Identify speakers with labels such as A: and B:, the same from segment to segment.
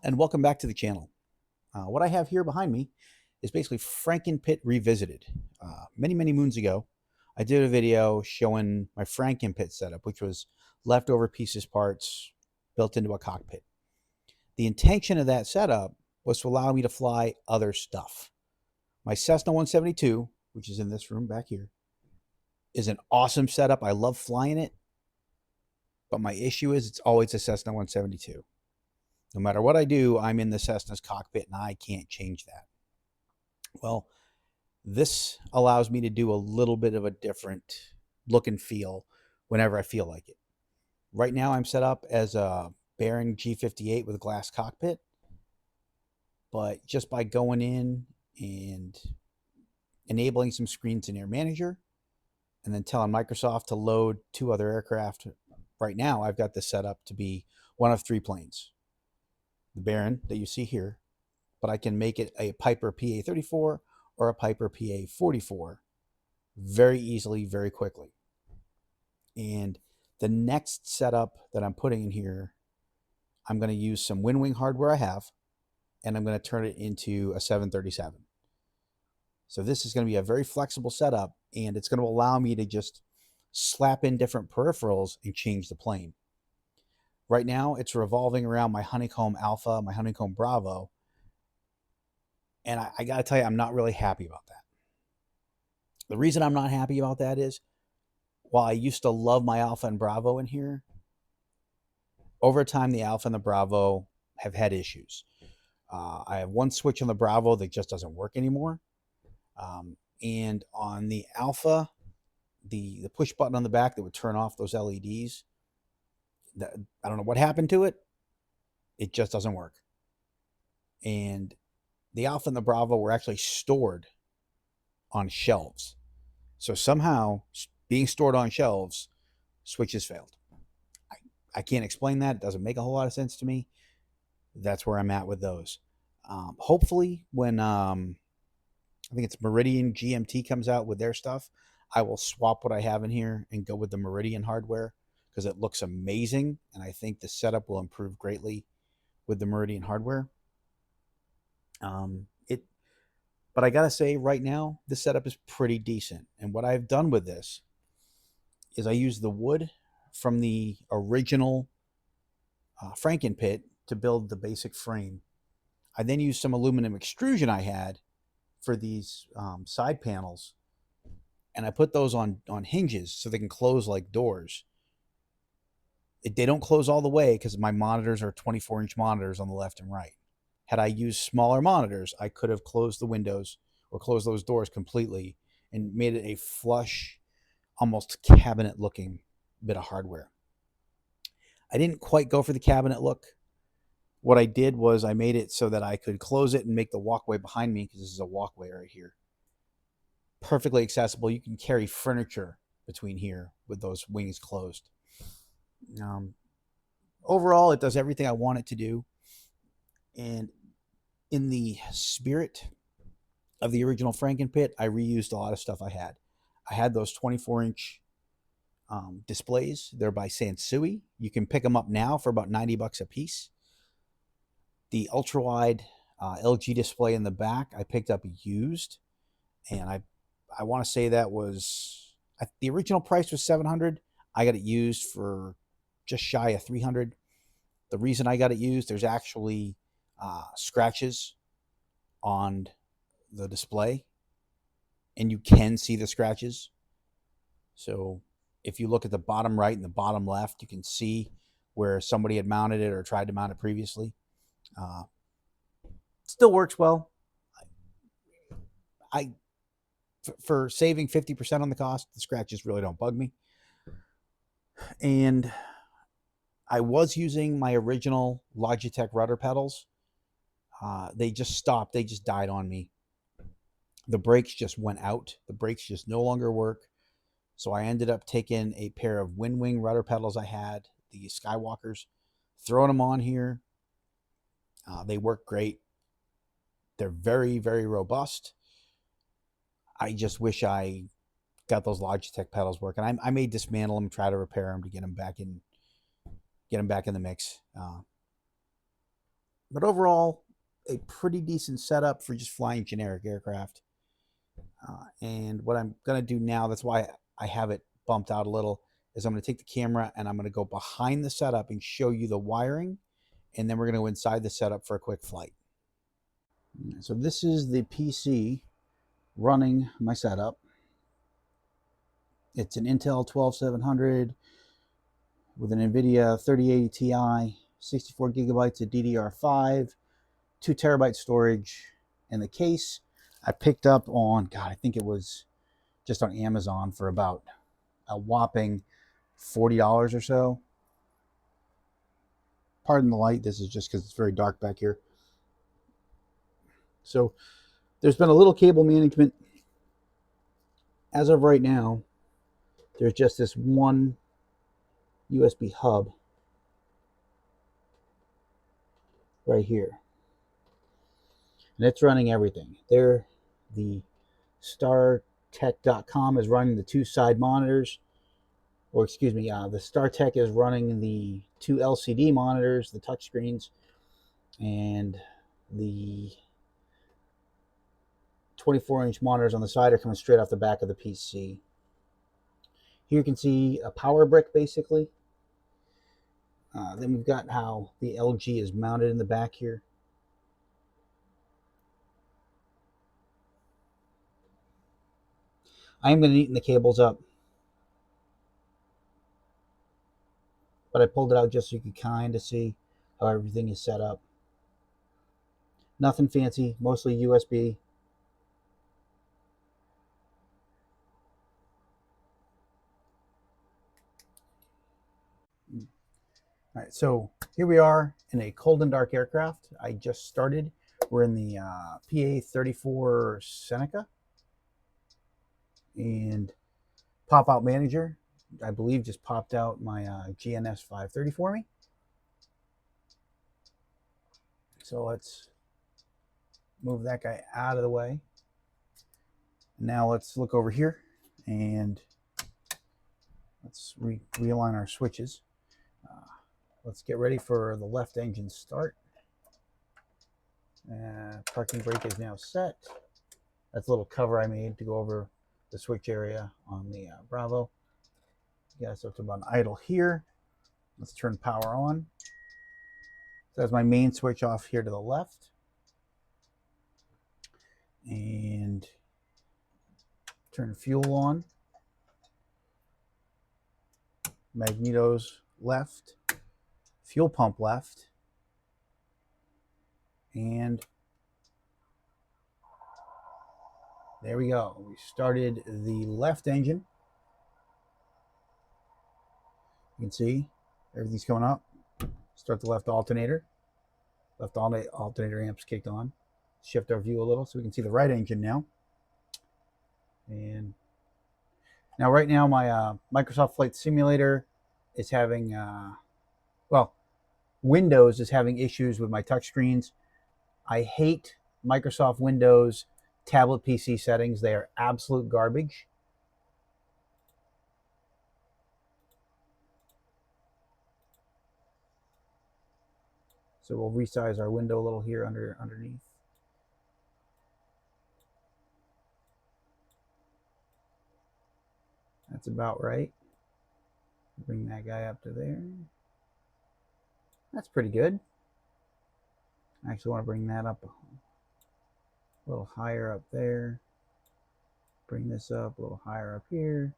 A: and welcome back to the channel. What I have here behind me is basically Franken Pit Revisited. Many moons ago, I did a video showing my Franken Pit setup, which was leftover pieces, parts built into a cockpit. The intention of that setup was to allow me to fly other stuff. My Cessna 172, which is in this room back here, is an awesome setup. I love flying it, but my issue is it's always a Cessna 172. No matter what I do, I'm in the Cessna's cockpit and I can't change that. Well, this allows me to do a little bit of a different look and feel whenever I feel like it. Right now I'm set up as a Baron G58 with a glass cockpit, but just by going in and enabling some screens in Air Manager and then telling Microsoft to load 2 other aircraft, right now I've got this set up to be one of 3 planes. The Baron that you see here, but I can make it a Piper PA-34 or a Piper PA-44 very easily, very quickly. And the next setup that I'm putting in here, I'm going to use some WinWing hardware I have, and I'm going to turn it into a 737. So this is going to be a very flexible setup, and it's going to allow me to just slap in different peripherals and change the plane. Right now, it's revolving around my Honeycomb Alpha, my Honeycomb Bravo. And I got to tell you, I'm not really happy about that. The reason I'm not happy about that is, while I used to love my Alpha and Bravo in here, over time, the Alpha and the Bravo have had issues. I have one switch on the Bravo that just doesn't work anymore. And on the Alpha, the push button on the back that would turn off those LEDs, I don't know what happened to it. It just doesn't work. And the Alpha and the Bravo were actually stored on shelves. So somehow, being stored on shelves, switches failed. I can't explain that. It doesn't make a whole lot of sense to me. That's where I'm at with those. Hopefully, when I think it's Meridian GMT comes out with their stuff, I will swap what I have in here and go with the Meridian hardware, because it looks amazing, and I think the setup will improve greatly with the Meridian hardware. But I gotta say, right now, this setup is pretty decent. And what I've done with this is I use the wood from the original Franken Pit to build the basic frame. I then used some aluminum extrusion I had for these side panels, and I put those on hinges so they can close like doors. They don't close all the way because my monitors are 24-inch monitors on the left and right. Had I used smaller monitors, I could have closed the windows or closed those doors completely and made it a flush, almost cabinet-looking bit of hardware. I didn't quite go for the cabinet look. What I did was I made it so that I could close it and make the walkway behind me, because this is a walkway right here, perfectly accessible. You can carry furniture between here with those wings closed. Overall, it does everything I want it to do. And in the spirit of the original Franken Pit, I reused a lot of stuff I had. I had those 24-inch displays. They're by Sansui. You can pick them up now for about $90 a piece. The ultrawide LG display in the back, I picked up used, and I want to say that was the original price was $700. I got it used for just shy of $300. The reason I got it used, there's actually scratches on the display, and you can see the scratches. So if you look at the bottom right and the bottom left, you can see where somebody had mounted it or tried to mount it previously. Still works well. For saving 50% on the cost, the scratches really don't bug me. And I was using my original Logitech rudder pedals. They just stopped. They just died on me. The brakes just went out. The brakes just no longer work. So I ended up taking a pair of WinWing rudder pedals I had, the Skywalkers, throwing them on here. They work great. They're very robust. I just wish I got those Logitech pedals working. I may dismantle them, try to repair them to get them back in the mix. But overall, a pretty decent setup for just flying generic aircraft. And what I'm going to do now, that's why I have it bumped out a little, is I'm going to take the camera and I'm going to go behind the setup and show you the wiring. And then we're going to go inside the setup for a quick flight. So this is the PC running my setup. It's an Intel 12700 with an NVIDIA 3080 Ti, 64 gigabytes of DDR5, 2 terabyte storage, and the case I picked up on, God, I think it was just on Amazon for about a whopping $40 or so. Pardon the light, this is just because it's very dark back here. So there's been a little cable management. As of right now, there's just this one USB hub right here. And it's running everything. There, the StarTech.com is running the 2 side monitors. Or excuse me, the StarTech is running the 2 LCD monitors, the touch screens, and the 24-inch monitors on the side are coming straight off the back of the PC. Here you can see a power brick, basically. Then we've got how the LG is mounted in the back here. I am going to neaten the cables up, but I pulled it out just so you could kind of see how everything is set up. Nothing fancy, mostly USB. All right, so here we are in a cold and dark aircraft. I just started. We're in the PA-34 Seneca. And Popout Manager, I believe, just popped out my GNS 530 for me. So let's move that guy out of the way. Now let's look over here and let's realign our switches. Let's get ready for the left engine start. Parking brake is now set. That's a little cover I made to go over the switch area on the Bravo. Got us up to about an idle here. Let's turn power on. So that's my main switch off here to the left. And turn fuel on. Magnetos left. Fuel pump left. And there we go. We started the left engine. You can see everything's coming up. Start the left alternator. Left alternator amps kicked on. Shift our view a little so we can see the right engine now. And now right now my Microsoft Flight Simulator is having, well, Windows is having issues with my touchscreens. I hate Microsoft Windows tablet PC settings. They are absolute garbage. So we'll resize our window a little here underneath. That's about right. Bring that guy up to there. That's pretty good. I actually want to bring that up a little higher up there. Bring this up a little higher up here.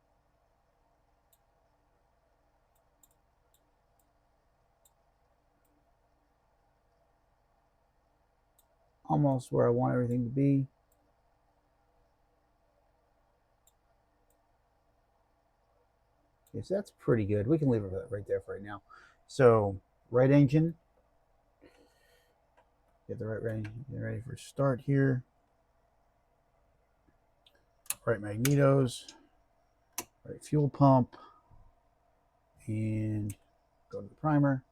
A: Almost where I want everything to be. Okay, so that's pretty good. We can leave it right there for right now. So, right engine. Get the right ready. Get ready for start here. Right magnetos. Right fuel pump. And go to the primer.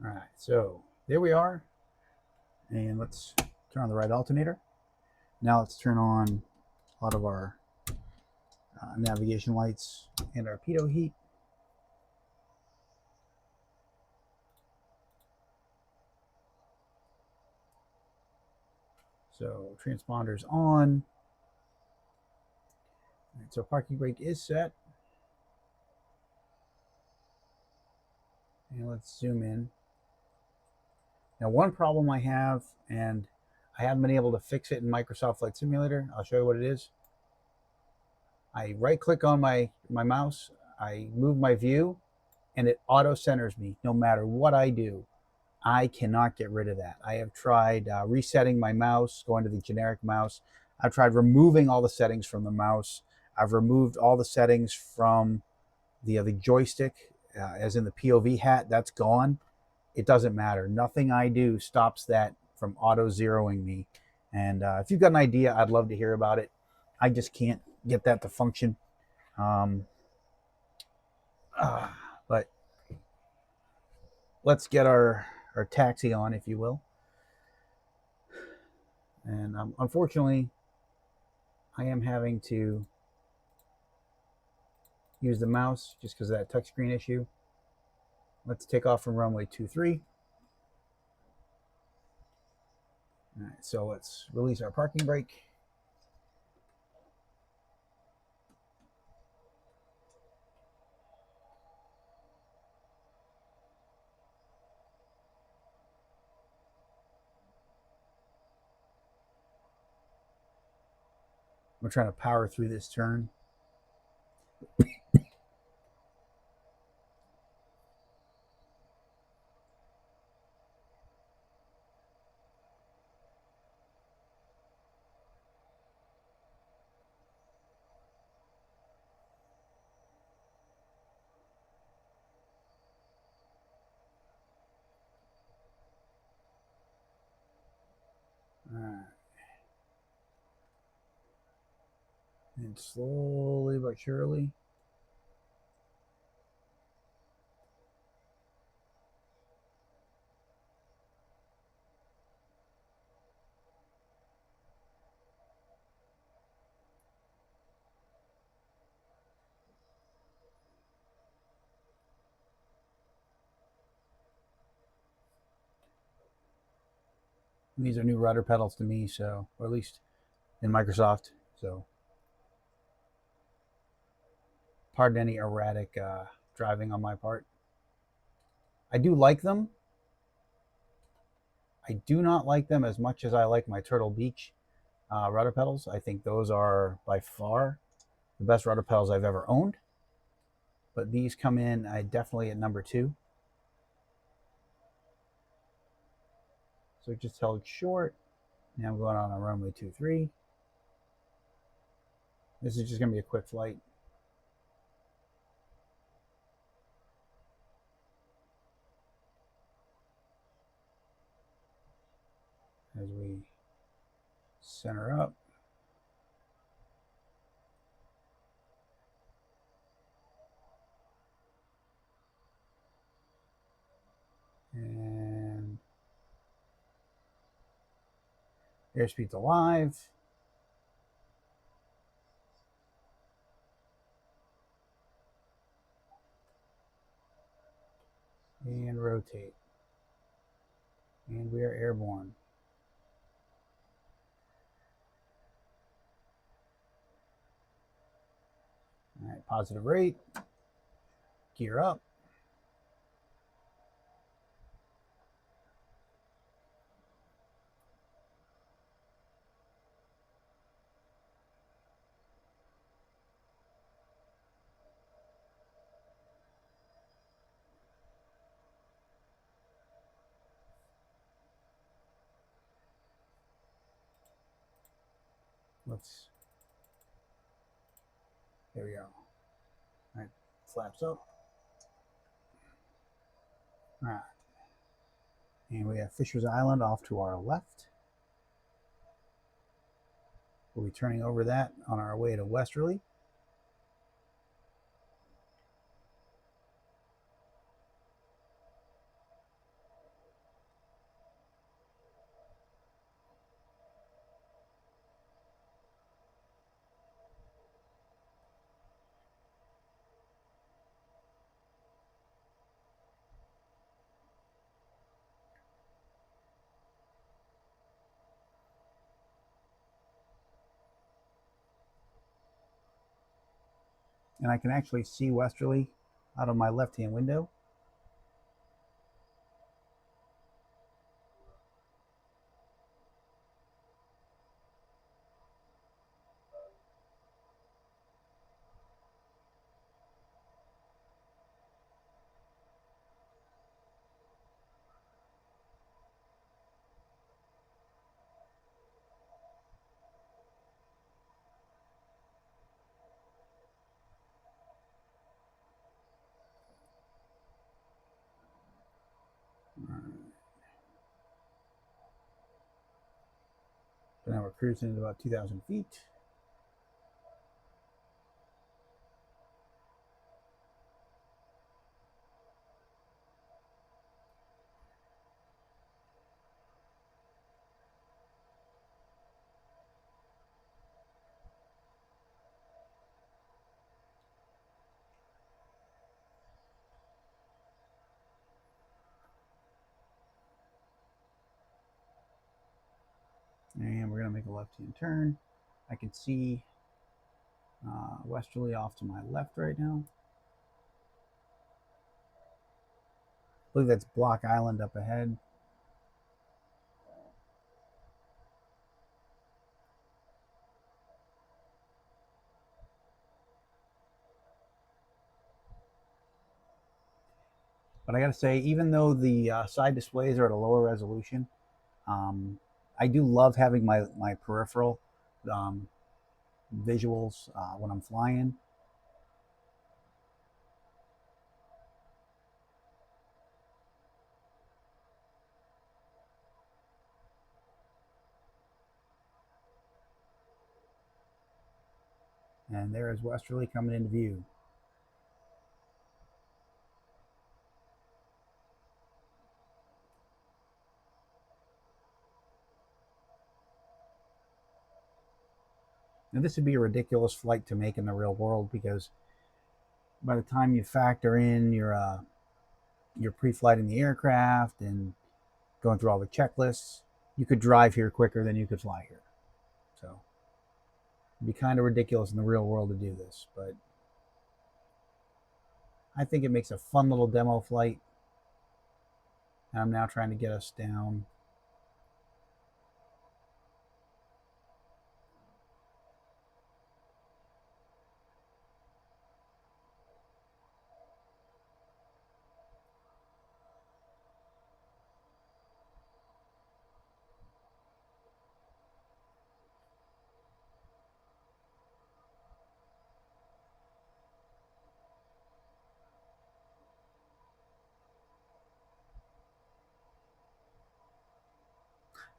A: All right, so there we are. And let's turn on the right alternator. Now let's turn on a lot of our navigation lights, and our pitot heat. So transponders on. All right, so parking brake is set. And let's zoom in. Now, one problem I have, and I haven't been able to fix it in Microsoft Flight Simulator. I'll show you what it is. I right-click on my mouse, I move my view, and it auto-centers me no matter what I do. I cannot get rid of that. I have tried resetting my mouse, going to the generic mouse. I've tried removing all the settings from the mouse. I've removed all the settings from the joystick, as in the POV hat. That's gone. It doesn't matter. Nothing I do stops that from auto-zeroing me. And if you've got an idea, I'd love to hear about it. I just can't get that to function. But let's get our taxi on, if you will. And unfortunately, I am having to use the mouse just because of that touchscreen issue. Let's take off from runway 23. All right, so let's release our parking brake. We're trying to power through this turn. All right. And slowly but surely. These are new rudder pedals to me, so, or at least in Microsoft, so pardon any erratic driving on my part. I do like them. I do not like them as much as I like my Turtle Beach rudder pedals. I think those are by far the best rudder pedals I've ever owned. But these come in definitely at number 2. So it just held short. Now I'm going on a runway 23. This is just going to be a quick flight. As we center up. And airspeed's alive. And rotate. And we are airborne. All right, positive rate. Gear up. There we go. All right, flaps up. All right. And we have Fisher's Island off to our left. We'll be turning over that on our way to Westerly. and I can actually see westerly out of my left-hand window. So now we're cruising at about 2,000 feet. And we're going to make a left-hand turn. I can see westerly off to my left right now. I believe that's Block Island up ahead. But I got to say, even though the side displays are at a lower resolution, I do love having my peripheral visuals when I'm flying. And there is westerly coming into view. Now this would be a ridiculous flight to make in the real world, because by the time you factor in your pre-flighting the aircraft and going through all the checklists, you could drive here quicker than you could fly here. So it'd be kind of ridiculous in the real world to do this, but I think it makes a fun little demo flight. And I'm now trying to get us down.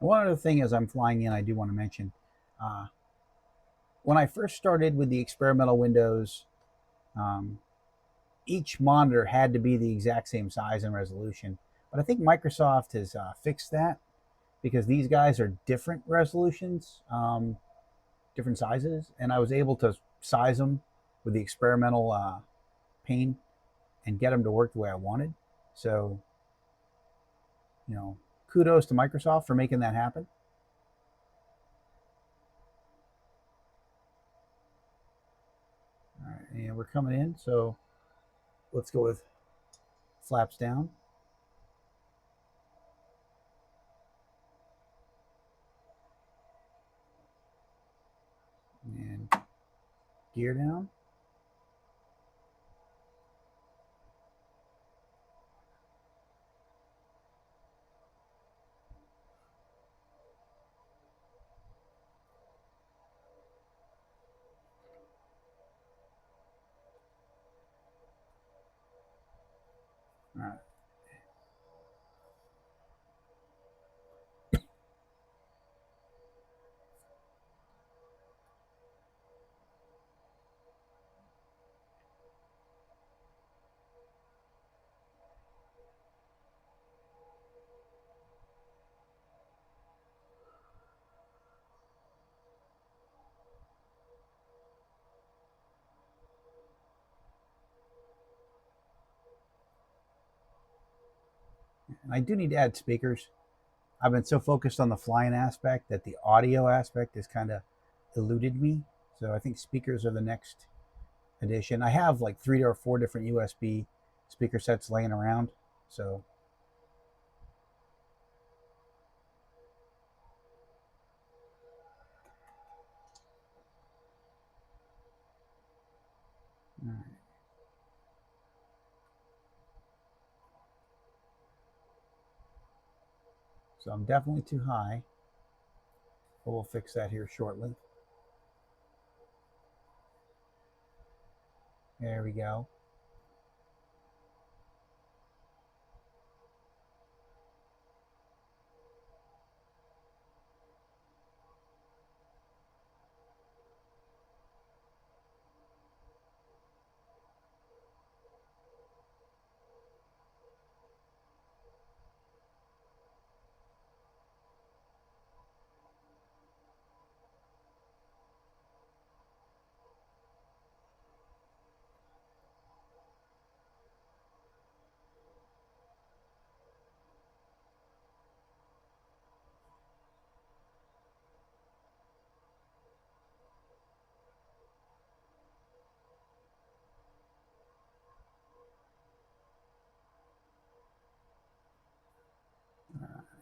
A: And one other thing as I'm flying in, I do want to mention, when I first started with the experimental windows, each monitor had to be the exact same size and resolution. But I think Microsoft has fixed that, because these guys are different resolutions, different sizes, and I was able to size them with the experimental pane and get them to work the way I wanted. So, you know, kudos to Microsoft for making that happen. All right, and we're coming in, so let's go with flaps down. And gear down. All right. And I do need to add speakers. I've been so focused on the flying aspect that the audio aspect has kind of eluded me. So I think speakers are the next edition. I have like 3 or 4 different USB speaker sets laying around, so all right. So I'm definitely too high, but we'll fix that here shortly. There we go.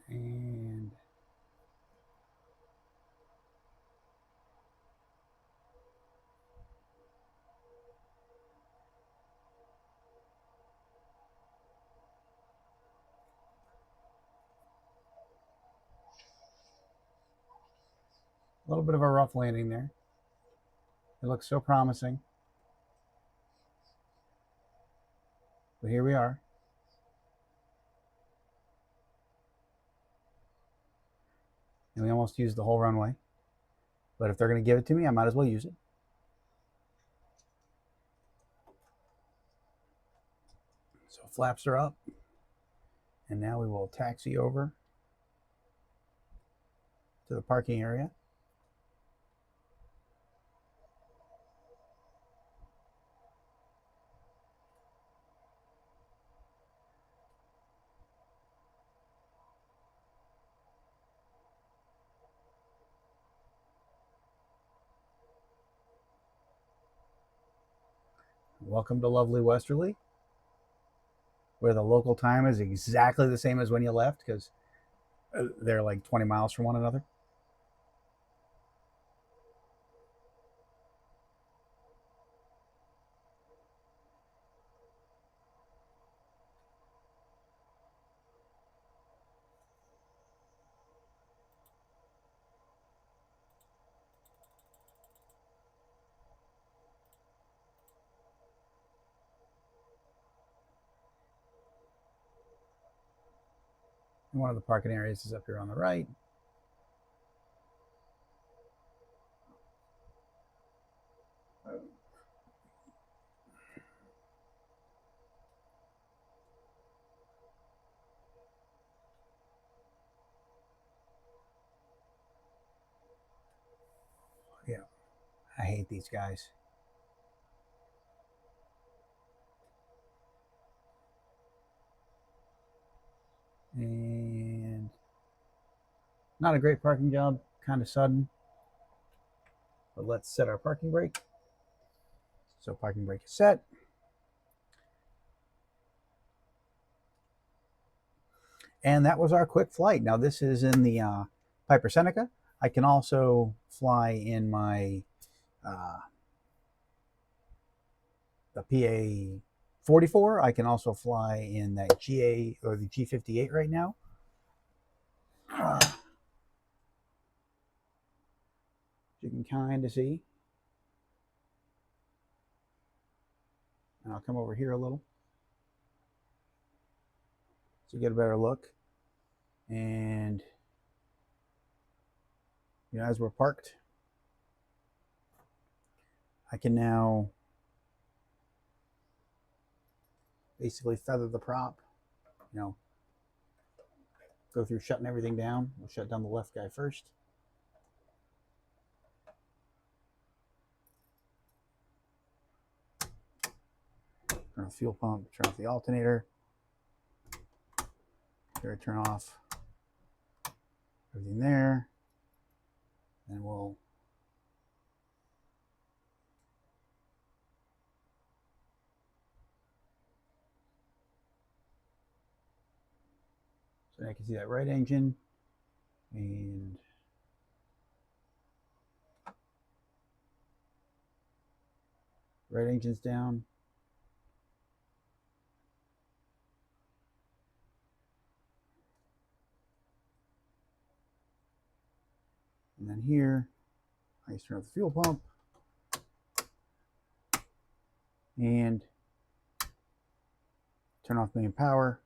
A: And a little bit of a rough landing there. It looks so promising. But here we are. And we almost used the whole runway. But if they're going to give it to me, I might as well use it. So flaps are up. And now we will taxi over to the parking area. Welcome to lovely Westerly, where the local time is exactly the same as when you left, because they're like 20 miles from one another. And one of the parking areas is up here on the right. Yeah, I hate these guys. And not a great parking job, kind of sudden. But let's set our parking brake. So parking brake is set. And that was our quick flight. Now this is in the Piper Seneca. I can also fly in my the PA 44. I can also fly in that GA or the G58 right now. You can kind of see. And I'll come over here a little so you get a better look. And you know, as we're parked, I can now basically feather the prop, you know, go through shutting everything down. We'll shut down the left guy first. Turn off the fuel pump, turn off the alternator. Here, turn off everything there. And we'll And I can see that right engine, and right engine's down. And then here, I just turn off the fuel pump and turn off main power.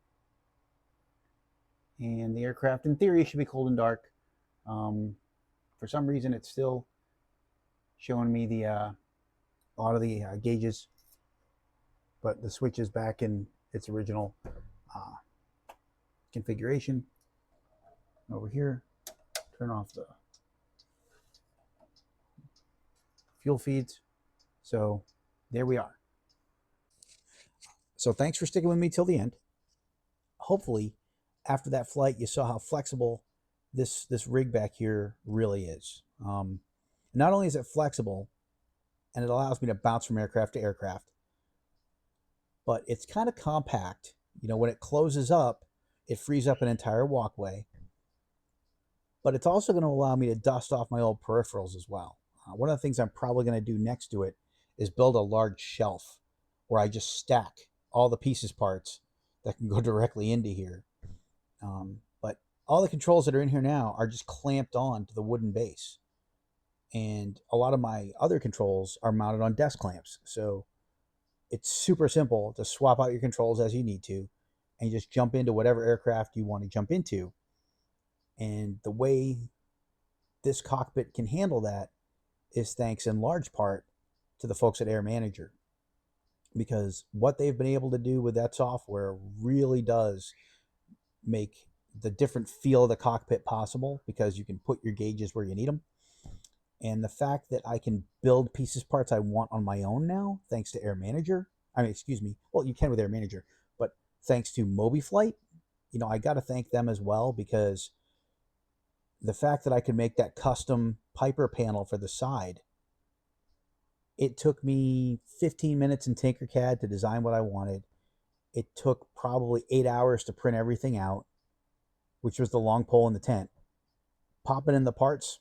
A: And the aircraft, in theory, should be cold and dark. For some reason, it's still showing me the a lot of the gauges, but the switch is back in its original configuration. Over here, turn off the fuel feeds. So there we are. So thanks for sticking with me till the end. Hopefully, after that flight, you saw how flexible this rig back here really is. Not only is it flexible, and it allows me to bounce from aircraft to aircraft, but it's kind of compact. You know, when it closes up, it frees up an entire walkway. But it's also going to allow me to dust off my old peripherals as well. One of the things I'm probably going to do next to it is build a large shelf where I just stack all the pieces parts that can go directly into here. But all the controls that are in here now are just clamped on to the wooden base. And a lot of my other controls are mounted on desk clamps. So it's super simple to swap out your controls as you need to and just jump into whatever aircraft you want to jump into. And the way this cockpit can handle that is thanks in large part to the folks at Air Manager, because what they've been able to do with that software really does make the different feel of the cockpit possible, because you can put your gauges where you need them. And the fact that I can build pieces parts I want on my own now, thanks to Air Manager. Well, you can with Air Manager, but thanks to Mobiflight, you know, I got to thank them as well, because the fact that I could make that custom Piper panel for the side, it took me 15 minutes in Tinkercad to design what I wanted. It took probably 8 hours to print everything out, which was the long pole in the tent. Popping in the parts,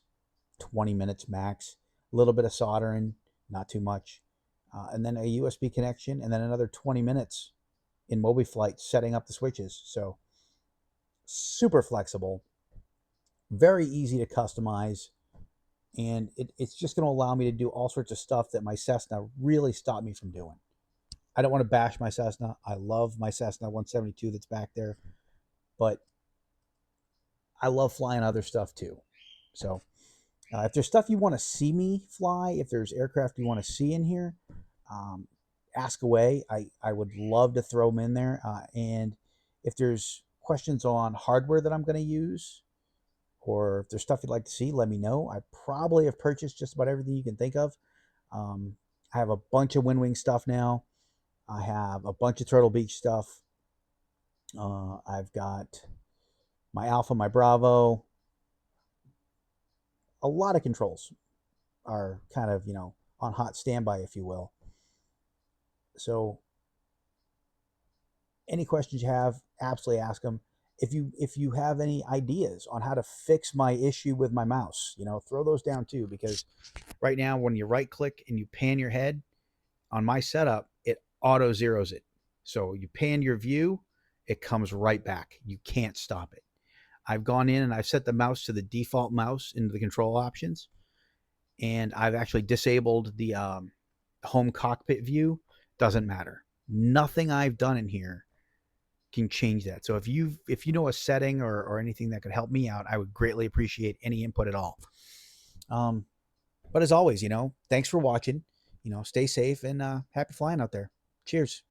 A: 20 minutes max. A little bit of soldering, not too much. And then a USB connection, and then another 20 minutes in Mobiflight setting up the switches. So super flexible, very easy to customize, and it's just going to allow me to do all sorts of stuff that my Cessna really stopped me from doing. I don't want to bash my Cessna. I love my Cessna 172 that's back there, but I love flying other stuff too. So if there's stuff you want to see me fly, if there's aircraft you want to see in here, ask away. I would love to throw them in there. And if there's questions on hardware that I'm going to use, or if there's stuff you'd like to see, let me know. I probably have purchased just about everything you can think of. I have a bunch of WinWing stuff now. I have a bunch of Turtle Beach stuff. I've got my Alpha, my Bravo. A lot of controls are kind of, you know, on hot standby, if you will. So any questions you have, absolutely ask them. If you have any ideas on how to fix my issue with my mouse, you know, throw those down too, because right now when you right click and you pan your head on my setup, it auto zeroes it. So you pan your view, it comes right back. You can't stop it. I've gone in and I've set the mouse to the default mouse into the control options, and I've actually disabled the home cockpit view. Doesn't matter. Nothing I've done in here can change that. So if you know a setting or anything that could help me out, I would greatly appreciate any input at all. But as always, you know, thanks for watching. You know, stay safe and happy flying out there. Cheers.